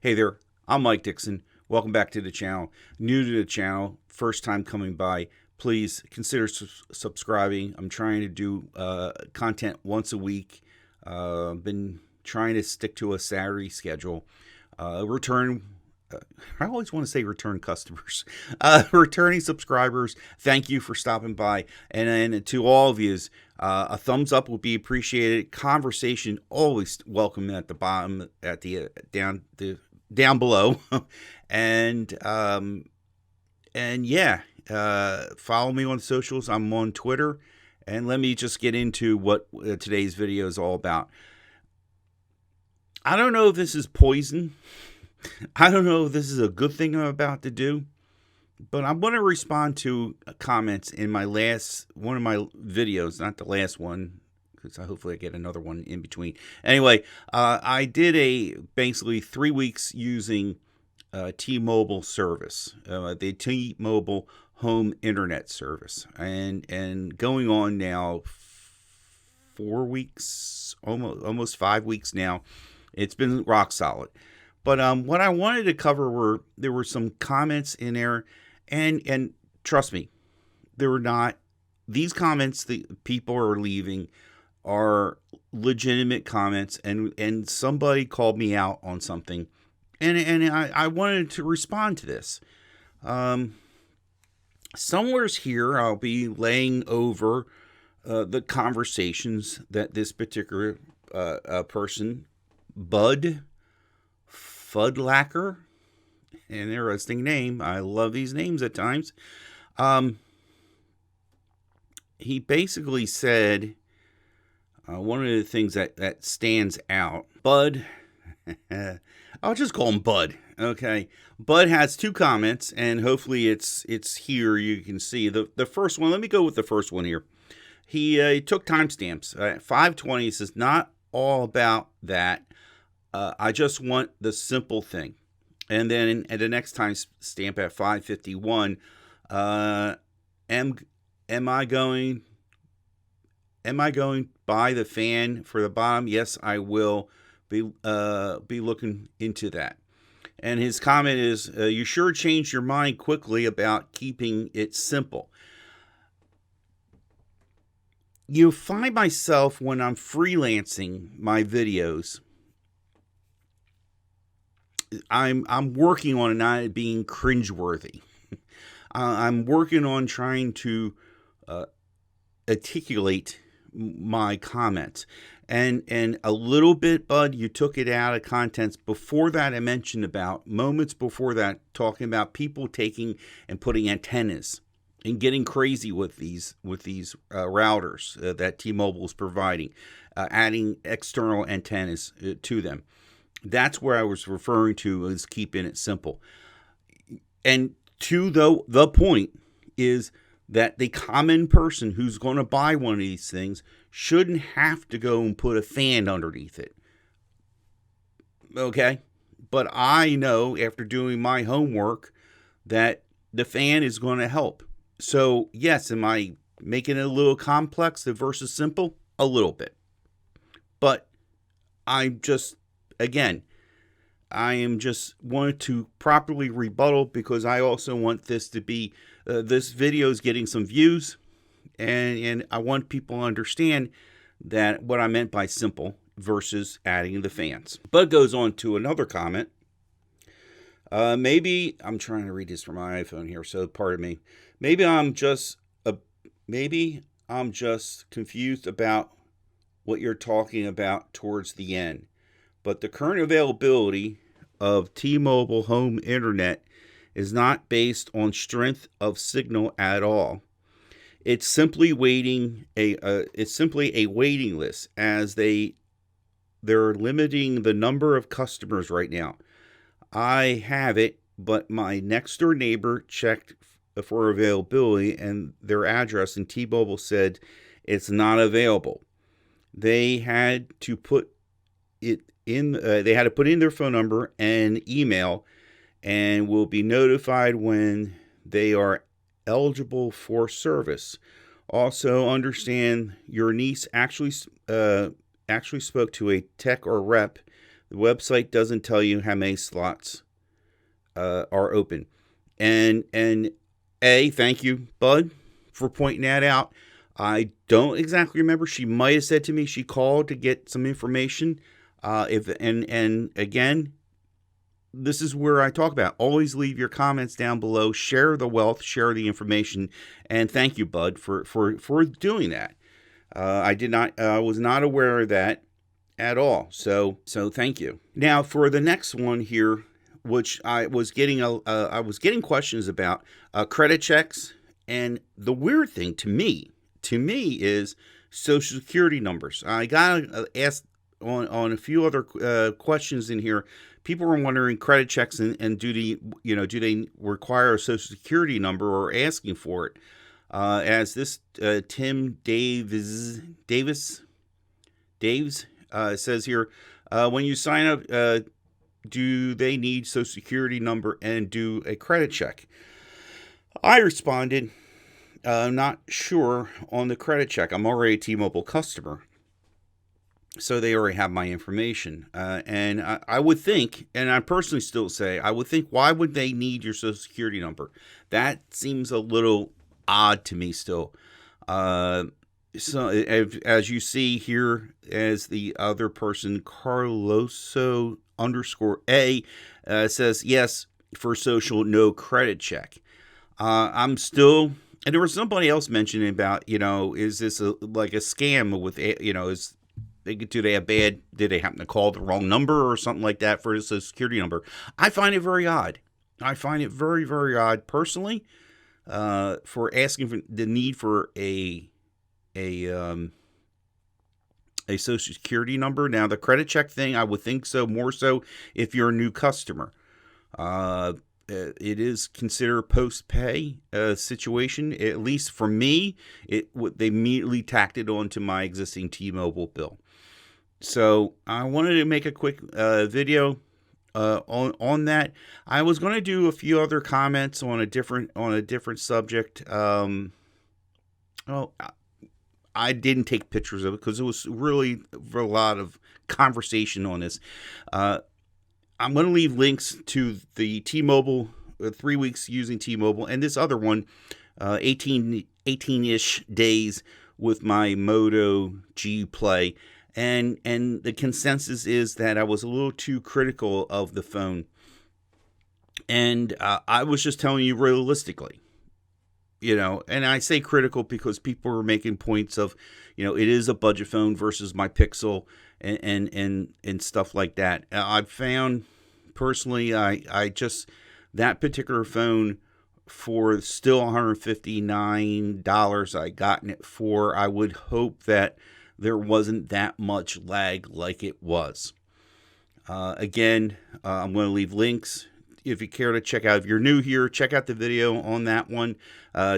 Hey there, I'm Mike Dixon. Welcome back to the channel. New to the channel, first time coming by, please consider subscribing. I'm trying to do content once a week. Been trying to stick to a Saturday schedule. Return, I always want to say return customers. Returning subscribers, thank you for stopping by. And then to all of you, a thumbs up would be appreciated. Conversation always welcome at the bottom, at the down below. and yeah, follow me on socials. I'm on Twitter. And let me just get into what today's video is all about. I don't know if this is poison. I don't know if this is a good thing I'm about to do, but I'm going to respond to comments in my one of my videos, not the last one, because hopefully I get another one in between. Anyway, I did basically 3 weeks using T-Mobile service, the T-Mobile home internet service, and going on now 4 weeks, almost 5 weeks now. It's been rock solid. But what I wanted to cover there were some comments in there, and trust me, there were not. These comments that people are leaving are legitimate comments, and somebody called me out on something, and I wanted to respond to this. Somewhere's here, I'll be laying over the conversations that this particular person, Bud Fudlacker, an interesting name. I love these names at times. He basically said one of the things that stands out. Bud, I'll just call him Bud. Okay, Bud has 2 comments, and hopefully it's here. You can see the first one. Let me go with the first one here. He took timestamps. 5:20 says, "Not all about that. I just want the simple thing." And then at the next time stamp at 5:51, am I going buy the fan for the bottom? Yes, I will be looking into that. And his comment is, "You sure changed your mind quickly about keeping it simple." You find myself, when I'm freelancing my videos, I'm working on it not being cringeworthy. I'm working on trying to articulate my comments. And a little bit, Bud, you took it out of context. Before that, I mentioned about moments before that, talking about people taking and putting antennas and getting crazy with these routers that T-Mobile is providing, adding external antennas to them. That's where I was referring to as keeping it simple. And to the point is that the common person who's going to buy one of these things shouldn't have to go and put a fan underneath it. Okay? But I know, after doing my homework, that the fan is going to help. So, yes, am I making it a little complex versus simple? A little bit. But I'm just, again, I am just wanting to properly rebuttal, because I also want this to be, this video is getting some views, and I want people to understand that what I meant by simple versus adding the fans. Bud goes on to another comment. Maybe, I'm trying to read this from my iPhone here, so pardon me. Maybe I'm just confused about what you're talking about towards the end. But the current availability of T-Mobile home internet is not based on strength of signal at all. It's simply a waiting list, as they're limiting the number of customers right now. I have it, but my next door neighbor checked for availability, and their address, and T-Mobile said it's not available. They had to put it in. They had to put in their phone number and email, and will be notified when they are eligible for service. Also, understand your niece actually spoke to a tech or rep The website doesn't tell you how many slots are open. And thank you, Bud, for pointing that out. I don't exactly remember. She might have said to me she called to get some information. And again, this is where I talk about. Always leave your comments down below. Share the wealth. Share the information. And thank you, Bud, for doing that. I was not aware of that at all. So thank you. Now for the next one here, which I was getting questions about credit checks, and the weird thing to me is Social Security numbers. I got asked on a few other questions in here. People were wondering credit checks and do they require a Social Security number or asking for it? As this Tim Davis says here, when you sign up, do they need Social Security number and do a credit check? I responded, I'm not sure on the credit check. I'm already a T-Mobile customer, so they already have my information. And I would think, and I personally still say, I would think, why would they need your Social Security number? That seems a little odd to me still. So as you see here, as the other person, Carloso _A, says, yes, for social, no credit check. I'm still, and there was somebody else mentioning about, is this like a scam with, did they happen to call the wrong number or something like that for a Social Security number? I find it very odd. I find it very, very odd personally, for asking for the need for a Social Security number. Now, the credit check thing, I would think so, more so if you're a new customer. It is considered post-pay situation. At least for me, they immediately tacked it onto my existing T-Mobile bill. So I wanted to make a quick video on that. I was going to do a few other comments on a different subject. I didn't take pictures of it because it was really a lot of conversation on this. I'm going to leave links to the T-Mobile, 3 weeks using T-Mobile, and this other one, 18-ish days with my Moto G Play. And the consensus is that I was a little too critical of the phone. And I was just telling you realistically. And I say critical because people are making points of, it is a budget phone versus my Pixel and stuff like that. I've found personally, I just, that particular phone for still $159 I gotten it for, I would hope that there wasn't that much lag like it was. Again, I'm going to leave links. If you care to check out, if you're new here, check out the video on that one.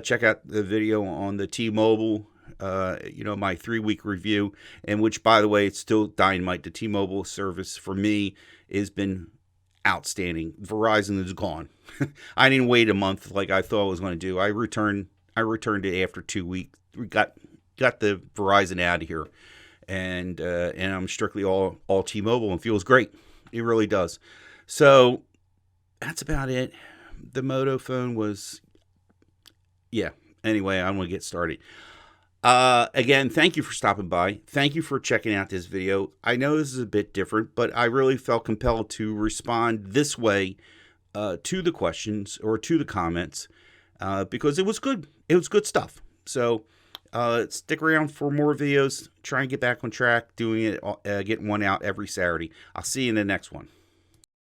Check out the video on the T-Mobile, my 3-week review, and which, by the way, it's still dynamite. The T-Mobile service for me has been outstanding. Verizon is gone. I didn't wait a month like I thought I was going to do. I returned it after 2 weeks. We got the Verizon out of here, and I'm strictly all T-Mobile, and feels great. It really does. So that's about it. The Moto phone was, yeah. Anyway, I'm going to get started. Again, thank you for stopping by. Thank you for checking out this video. I know this is a bit different, but I really felt compelled to respond this way to the questions or to the comments because it was good. It was good stuff. So stick around for more videos. Try and get back on track, doing it, getting one out every Saturday. I'll see you in the next one.